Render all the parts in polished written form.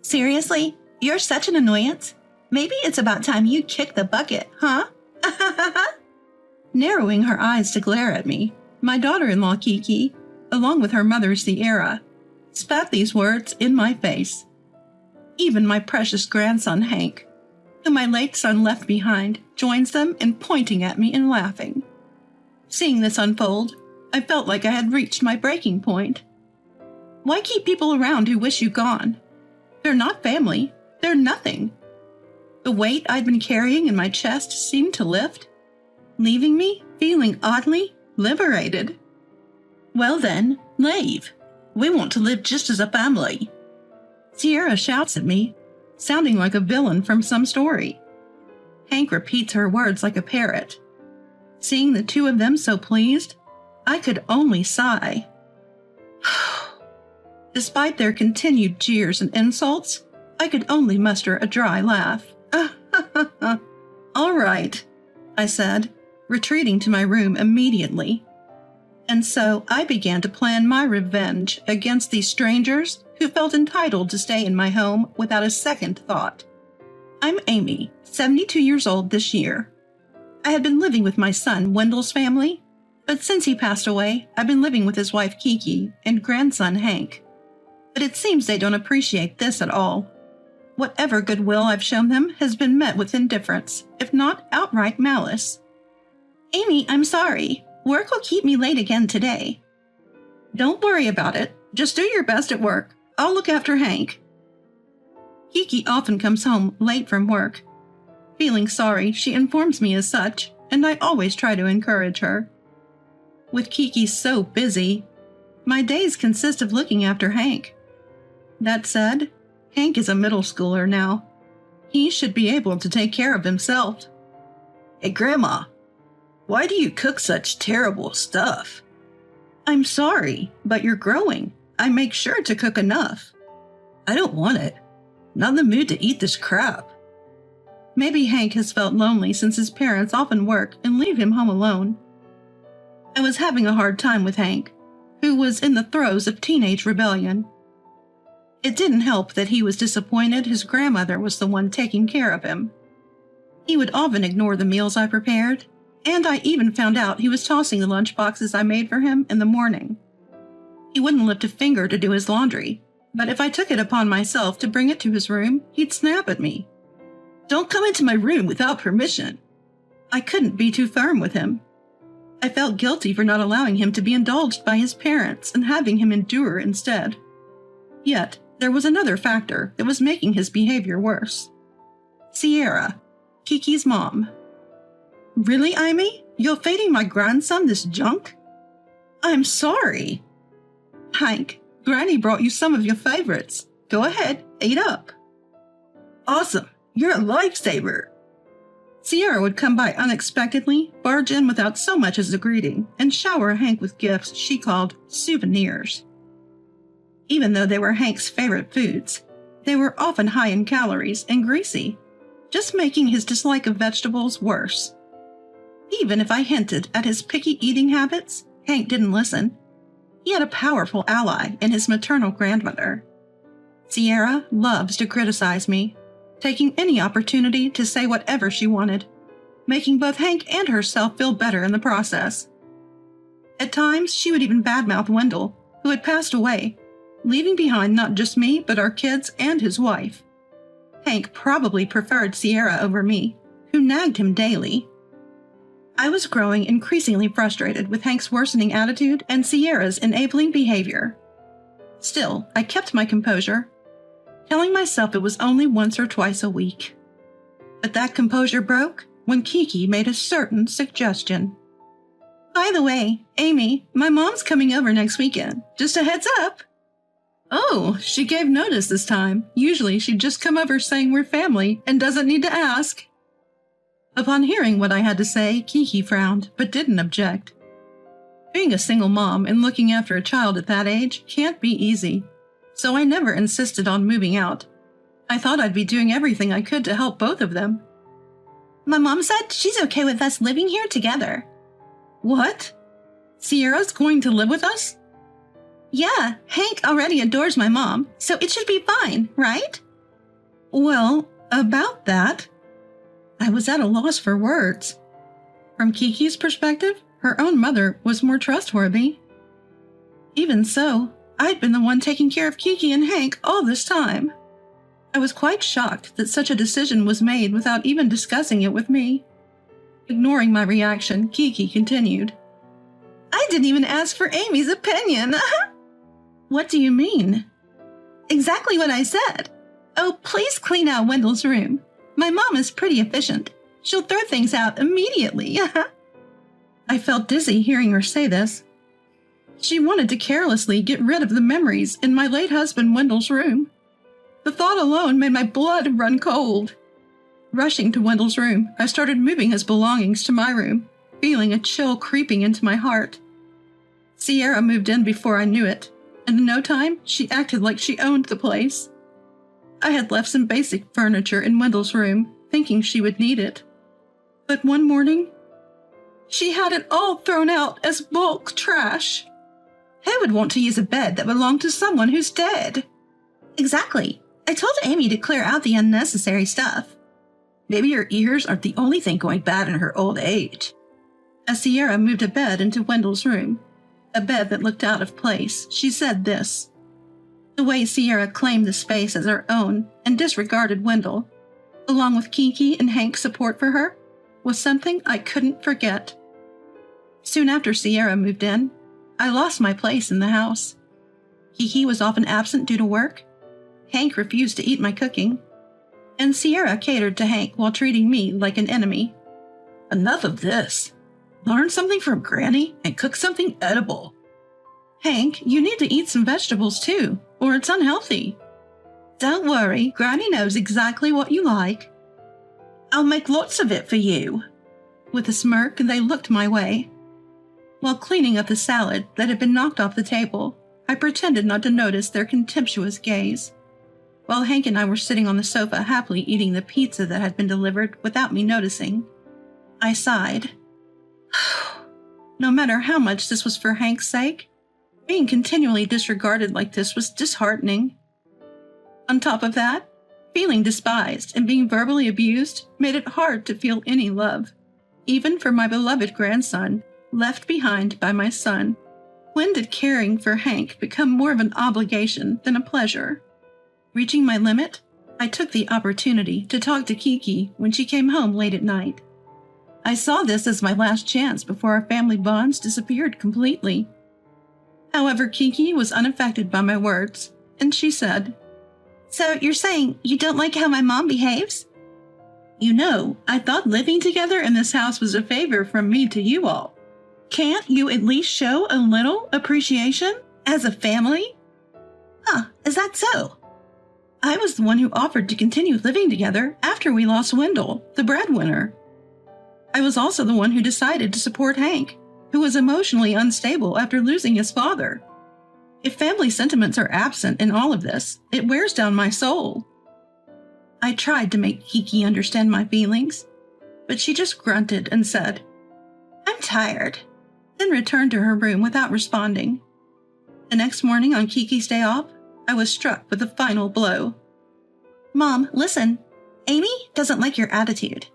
Seriously? You're such an annoyance? Maybe it's about time you kick the bucket, huh? Narrowing her eyes to glare at me, my daughter-in-law Kiki, along with her mother Sierra, spat these words in my face. Even my precious grandson Hank, whom my late son left behind, joins them in pointing at me and laughing. Seeing this unfold, I felt like I had reached my breaking point. Why keep people around who wish you gone? They're not family. They're nothing. The weight I'd been carrying in my chest seemed to lift, leaving me feeling oddly liberated. Well then, leave. We want to live just as a family. Sierra shouts at me, sounding like a villain from some story. Hank repeats her words like a parrot. Seeing the two of them so pleased, I could only sigh. Despite their continued jeers and insults, I could only muster a dry laugh. All right, I said, retreating to my room immediately. And so I began to plan my revenge against these strangers who felt entitled to stay in my home without a second thought. I'm Amy, 72 years old this year. I had been living with my son Wendell's family, but since he passed away, I've been living with his wife Kiki and grandson Hank. But it seems they don't appreciate this at all. Whatever goodwill I've shown them has been met with indifference, if not outright malice. Amy, I'm sorry. Work will keep me late again today. Don't worry about it. Just do your best at work. I'll look after Hank. Kiki often comes home late from work. Feeling sorry, she informs me as such, and I always try to encourage her. With Kiki so busy, my days consist of looking after Hank. That said, Hank is a middle schooler now. He should be able to take care of himself. Hey, Grandma, why do you cook such terrible stuff? I'm sorry, but you're growing. I make sure to cook enough. I don't want it. Not in the mood to eat this crap. Maybe Hank has felt lonely since his parents often work and leave him home alone. I was having a hard time with Hank, who was in the throes of teenage rebellion. It didn't help that he was disappointed his grandmother was the one taking care of him. He would often ignore the meals I prepared, and I even found out he was tossing the lunch boxes I made for him in the morning. He wouldn't lift a finger to do his laundry, but if I took it upon myself to bring it to his room, he'd snap at me. Don't come into my room without permission. I couldn't be too firm with him. I felt guilty for not allowing him to be indulged by his parents and having him endure instead. Yet, there was another factor that was making his behavior worse. Sierra, Kiki's mom. Really, Amy? You're feeding my grandson this junk? I'm sorry. Hank, Granny brought you some of your favorites. Go ahead, eat up. Awesome. You're a lifesaver. Sierra would come by unexpectedly, barge in without so much as a greeting, and shower Hank with gifts she called souvenirs. Even though they were Hank's favorite foods, they were often high in calories and greasy, just making his dislike of vegetables worse. Even if I hinted at his picky eating habits, Hank didn't listen. He had a powerful ally in his maternal grandmother. Sierra loves to criticize me, taking any opportunity to say whatever she wanted, making both Hank and herself feel better in the process. At times, she would even badmouth Wendell, who had passed away, leaving behind not just me, but our kids and his wife. Hank probably preferred Sierra over me, who nagged him daily. I was growing increasingly frustrated with Hank's worsening attitude and Sierra's enabling behavior. Still, I kept my composure, telling myself it was only once or twice a week. But that composure broke when Kiki made a certain suggestion. By the way, Amy, my mom's coming over next weekend. Just a heads up. Oh, she gave notice this time. Usually she'd just come over saying we're family and doesn't need to ask. Upon hearing what I had to say, Kiki frowned, but didn't object. Being a single mom and looking after a child at that age can't be easy, so I never insisted on moving out. I thought I'd be doing everything I could to help both of them. My mom said she's okay with us living here together. What? Sierra's going to live with us? Yeah, Hank already adores my mom, so it should be fine, right? Well, about that, I was at a loss for words. From Kiki's perspective, her own mother was more trustworthy. Even so, I'd been the one taking care of Kiki and Hank all this time. I was quite shocked that such a decision was made without even discussing it with me. Ignoring my reaction, Kiki continued. I didn't even ask for Amy's opinion. What do you mean? Exactly what I said. Oh, please clean out Wendell's room. My mom is pretty efficient. She'll throw things out immediately. I felt dizzy hearing her say this. She wanted to carelessly get rid of the memories in my late husband Wendell's room. The thought alone made my blood run cold. Rushing to Wendell's room, I started moving his belongings to my room, feeling a chill creeping into my heart. Sierra moved in before I knew it, and in no time, she acted like she owned the place. I had left some basic furniture in Wendell's room, thinking she would need it. But one morning, she had it all thrown out as bulk trash. Who would want to use a bed that belonged to someone who's dead? Exactly. I told Amy to clear out the unnecessary stuff. Maybe her ears aren't the only thing going bad in her old age. As Sierra moved a bed into Wendell's room, a bed that looked out of place, she said this. The way Sierra claimed the space as her own and disregarded Wendell, along with Kiki and Hank's support for her, was something I couldn't forget. Soon after Sierra moved in, I lost my place in the house. Kiki was often absent due to work. Hank refused to eat my cooking. And Sierra catered to Hank while treating me like an enemy. Enough of this. Learn something from Granny and cook something edible. Hank, you need to eat some vegetables too, or it's unhealthy. Don't worry, Granny knows exactly what you like. I'll make lots of it for you. With a smirk, they looked my way. While cleaning up the salad that had been knocked off the table, I pretended not to notice their contemptuous gaze. While Hank and I were sitting on the sofa happily eating the pizza that had been delivered without me noticing, I sighed. No matter how much this was for Hank's sake, being continually disregarded like this was disheartening. On top of that, feeling despised and being verbally abused made it hard to feel any love, even for my beloved grandson, left behind by my son. When did caring for Hank become more of an obligation than a pleasure? Reaching my limit, I took the opportunity to talk to Kiki when she came home late at night. I saw this as my last chance before our family bonds disappeared completely. However, Kiki was unaffected by my words, and she said, So you're saying you don't like how my mom behaves? You know, I thought living together in this house was a favor from me to you all. Can't you at least show a little appreciation as a family? Huh, is that so? I was the one who offered to continue living together after we lost Wendell, the breadwinner. I was also the one who decided to support Hank, who was emotionally unstable after losing his father. If family sentiments are absent in all of this, it wears down my soul. I tried to make Kiki understand my feelings, but she just grunted and said, I'm tired, then returned to her room without responding. The next morning on Kiki's day off, I was struck with the final blow. Mom, listen, Amy doesn't like your attitude.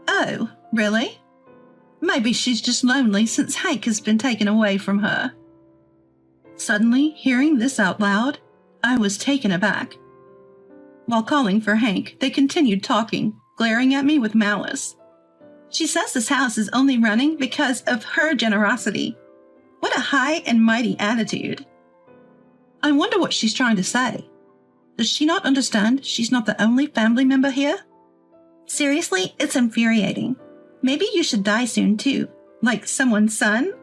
Oh, really? Maybe she's just lonely since Hank has been taken away from her. Suddenly, hearing this out loud, I was taken aback. While calling for Hank, they continued talking, glaring at me with malice. She says this house is only running because of her generosity. What a high and mighty attitude. I wonder what she's trying to say. Does she not understand she's not the only family member here? Seriously, it's infuriating. Maybe you should die soon too, like someone's son?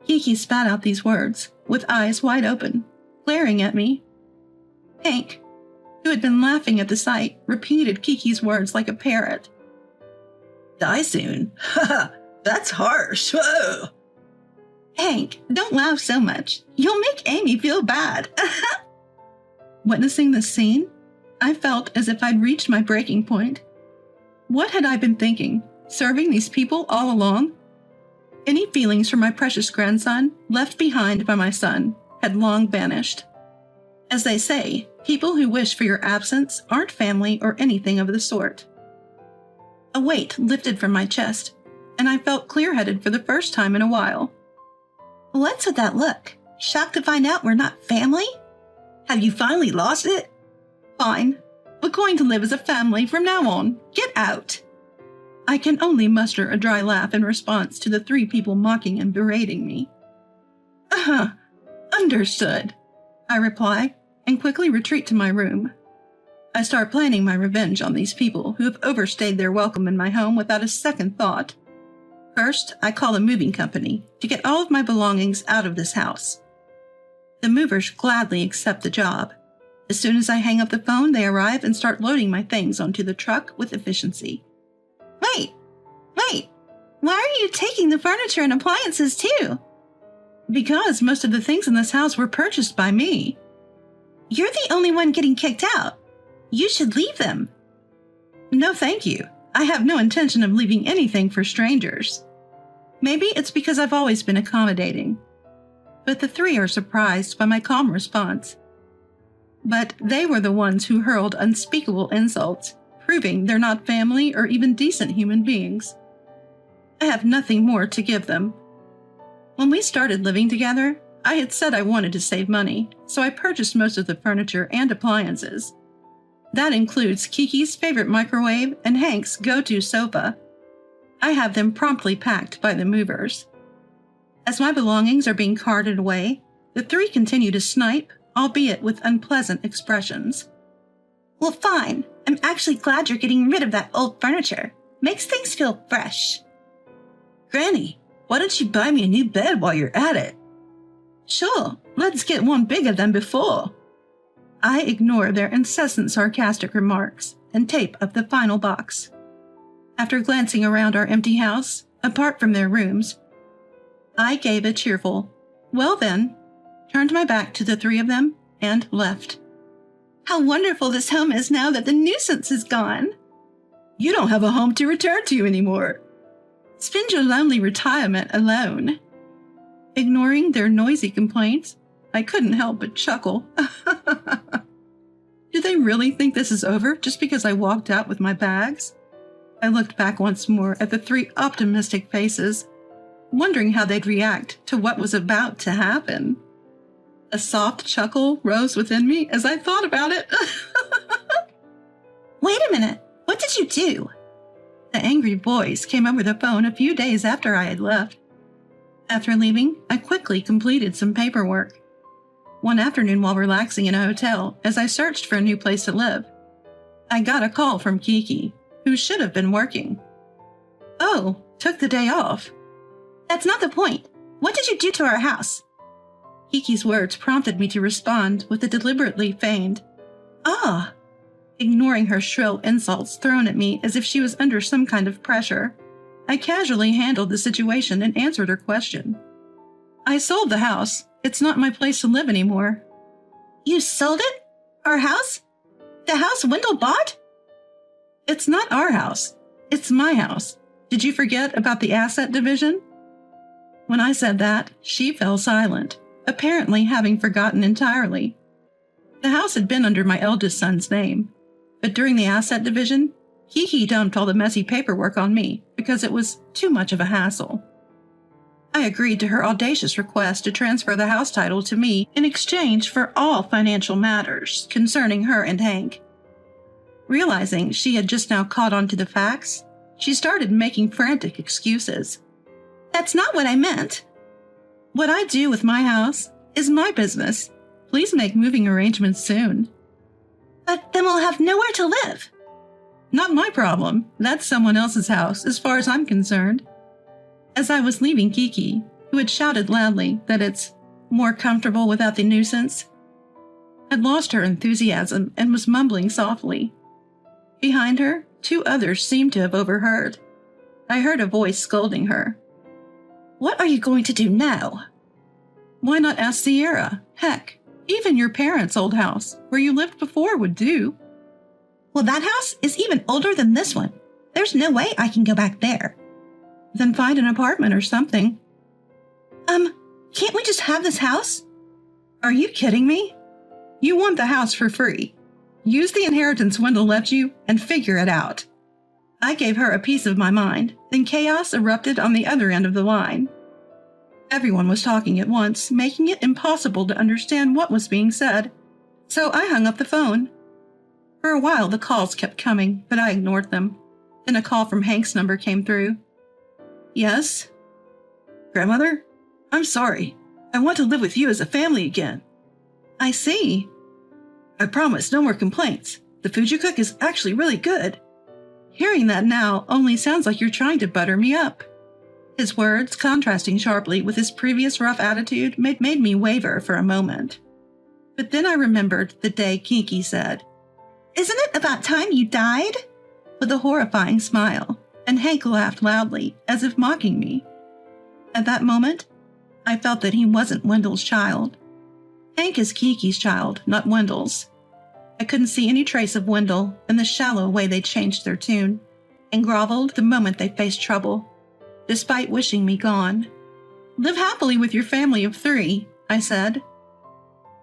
Kiki spat out these words, with eyes wide open, glaring at me. Hank, who had been laughing at the sight, repeated Kiki's words like a parrot. Die soon? Ha! That's harsh. Whoa. Hank, don't laugh so much. You'll make Amy feel bad. Witnessing this scene, I felt as if I'd reached my breaking point. What had I been thinking? Serving these people all along? Any feelings for my precious grandson, left behind by my son, had long vanished. As they say, people who wish for your absence aren't family or anything of the sort. A weight lifted from my chest, and I felt clear-headed for the first time in a while. What's with that look? Shocked to find out we're not family? Have you finally lost it? Fine. We're going to live as a family from now on. Get out. I can only muster a dry laugh in response to the three people mocking and berating me. Understood, I reply, and quickly retreat to my room. I start planning my revenge on these people who have overstayed their welcome in my home without a second thought. First, I call a moving company to get all of my belongings out of this house. The movers gladly accept the job. As soon as I hang up the phone, they arrive and start loading my things onto the truck with efficiency. Wait, why are you taking the furniture and appliances too? Because most of the things in this house were purchased by me. You're the only one getting kicked out. You should leave them. No, thank you. I have no intention of leaving anything for strangers. Maybe it's because I've always been accommodating. But the three are surprised by my calm response. But they were the ones who hurled unspeakable insults, proving they're not family or even decent human beings. I have nothing more to give them. When we started living together, I had said I wanted to save money, so I purchased most of the furniture and appliances. That includes Kiki's favorite microwave and Hank's go-to sofa. I have them promptly packed by the movers. As my belongings are being carted away, the three continue to snipe, albeit with unpleasant expressions. Well, fine. I'm actually glad you're getting rid of that old furniture. Makes things feel fresh. Granny, why don't you buy me a new bed while you're at it? Sure, let's get one bigger than before. I ignore their incessant sarcastic remarks and tape up the final box. After glancing around our empty house, apart from their rooms, I gave a cheerful, "Well then," turned my back to the three of them, and left. How wonderful this home is now that the nuisance is gone. You don't have a home to return to anymore. Spend your lonely retirement alone. Ignoring their noisy complaints, I couldn't help but chuckle. Do they really think this is over just because I walked out with my bags? I looked back once more at the three optimistic faces, wondering how they'd react to what was about to happen. A soft chuckle rose within me as I thought about it. Wait a minute, what did you do? The angry voice came over the phone a few days after I had left. After leaving, I quickly completed some paperwork. One afternoon while relaxing in a hotel, as I searched for a new place to live, I got a call from Kiki, who should have been working. "Oh, took the day off." That's not the point. What did you do to our house? Kiki's words prompted me to respond with a deliberately feigned, "Ah," ignoring her shrill insults thrown at me as if she was under some kind of pressure. I casually handled the situation and answered her question. "I sold the house. It's not my place to live anymore." You sold it? Our house? The house Wendell bought? "It's not our house. It's my house. Did you forget about the asset division?" When I said that, she fell silent, apparently having forgotten entirely. The house had been under my eldest son's name, but during the asset division, Kiki dumped all the messy paperwork on me because it was too much of a hassle. I agreed to her audacious request to transfer the house title to me in exchange for all financial matters concerning her and Hank. Realizing she had just now caught on to the facts, she started making frantic excuses. That's not what I meant. "What I do with my house is my business. Please make moving arrangements soon." But then we'll have nowhere to live. "Not my problem. That's someone else's house, as far as I'm concerned." As I was leaving Kiki, who had shouted loudly that it's more comfortable without the nuisance, had lost her enthusiasm and was mumbling softly. Behind her, two others seemed to have overheard. I heard a voice scolding her. What are you going to do now? Why not ask Sierra? Heck, even your parents' old house, where you lived before, would do. Well, that house is even older than this one. There's no way I can go back there. Then find an apartment or something. Can't we just have this house? Are you kidding me? You want the house for free. Use the inheritance Wendell left you and figure it out. I gave her a piece of my mind, then chaos erupted on the other end of the line. Everyone was talking at once, making it impossible to understand what was being said. So I hung up the phone. For a while the calls kept coming, but I ignored them. Then a call from Hank's number came through. Yes? Grandmother? I'm sorry. I want to live with you as a family again. I see. I promise no more complaints. The food you cook is actually really good. Hearing that now only sounds like you're trying to butter me up. His words, contrasting sharply with his previous rough attitude, made me waver for a moment. But then I remembered the day Kinky said, "Isn't it about time you died?" with a horrifying smile, and Hank laughed loudly, as if mocking me. At that moment, I felt that he wasn't Wendell's child. Hank is Kiki's child, not Wendell's. I couldn't see any trace of Wendell in the shallow way they changed their tune, and groveled the moment they faced trouble, despite wishing me gone. Live happily with your family of 3, I said.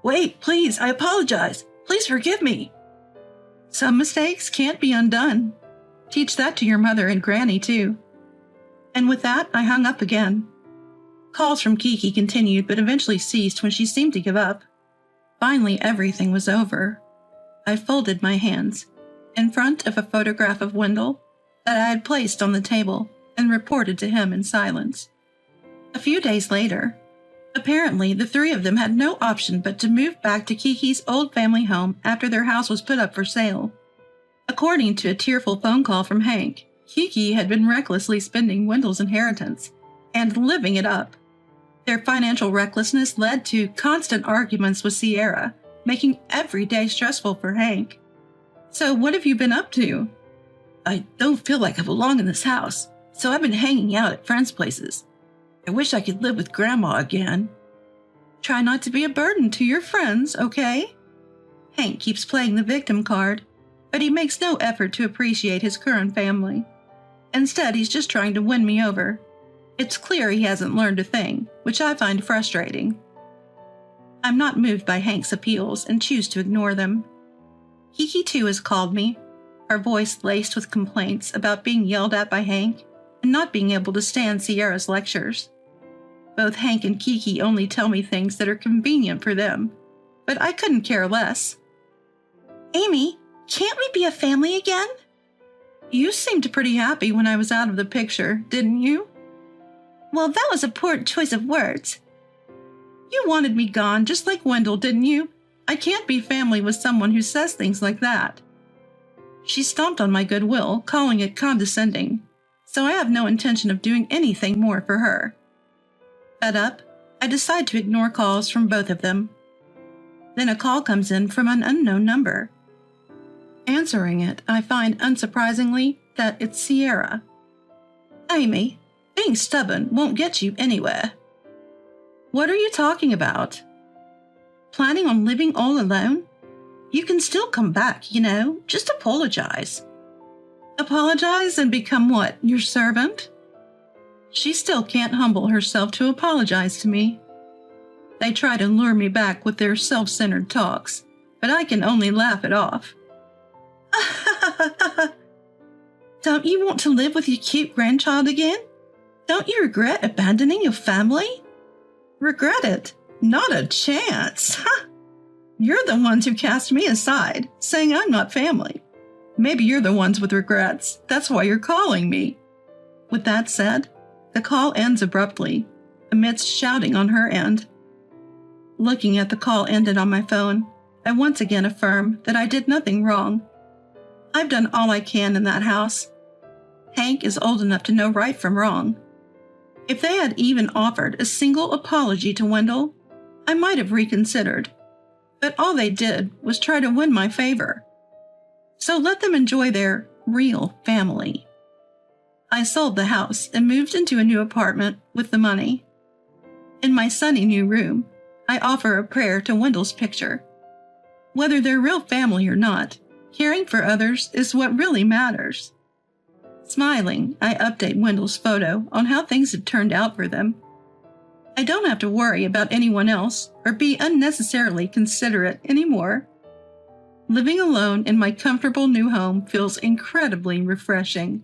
Wait, please, I apologize. Please forgive me. Some mistakes can't be undone. Teach that to your mother and Granny, too. And with that, I hung up again. Calls from Kiki continued, but eventually ceased when she seemed to give up. Finally, everything was over. I folded my hands in front of a photograph of Wendell that I had placed on the table and reported to him in silence. A few days later, apparently the 3 of them had no option but to move back to Kiki's old family home after their house was put up for sale. According to a tearful phone call from Hank, Kiki had been recklessly spending Wendell's inheritance and living it up. Their financial recklessness led to constant arguments with Sierra, making every day stressful for Hank. So what have you been up to? I don't feel like I belong in this house, so I've been hanging out at friends' places. I wish I could live with Grandma again. Try not to be a burden to your friends, okay? Hank keeps playing the victim card, but he makes no effort to appreciate his current family. Instead, he's just trying to win me over. It's clear he hasn't learned a thing, which I find frustrating. I'm not moved by Hank's appeals and choose to ignore them. Kiki too has called me, her voice laced with complaints about being yelled at by Hank and not being able to stand Sierra's lectures. Both Hank and Kiki only tell me things that are convenient for them, but I couldn't care less. Amy, can't we be a family again? You seemed pretty happy when I was out of the picture, didn't you? Well, that was a poor choice of words. You wanted me gone just like Wendell, didn't you? I can't be family with someone who says things like that. She stomped on my goodwill, calling it condescending, so I have no intention of doing anything more for her. Fed up, I decide to ignore calls from both of them. Then a call comes in from an unknown number. Answering it, I find, unsurprisingly, that it's Sierra. Amy, being stubborn won't get you anywhere. What are you talking about? Planning on living all alone? You can still come back, you know, just apologize. Apologize and become what, your servant? She still can't humble herself to apologize to me. They try to lure me back with their self-centered talks, but I can only laugh it off. Don't you want to live with your cute grandchild again? Don't you regret abandoning your family? Regret it? Not a chance. You're the ones who cast me aside, saying I'm not family. Maybe you're the ones with regrets. That's why you're calling me. With that said, the call ends abruptly, amidst shouting on her end. Looking at the call ended on my phone, I once again affirm that I did nothing wrong. I've done all I can in that house. Hank is old enough to know right from wrong. If they had even offered a single apology to Wendell, I might have reconsidered. But all they did was try to win my favor. So let them enjoy their real family. I sold the house and moved into a new apartment with the money. In my sunny new room, I offer a prayer to Wendell's picture. Whether they're real family or not, caring for others is what really matters. Smiling, I update Wendell's photo on how things had turned out for them. I don't have to worry about anyone else or be unnecessarily considerate anymore. Living alone in my comfortable new home feels incredibly refreshing.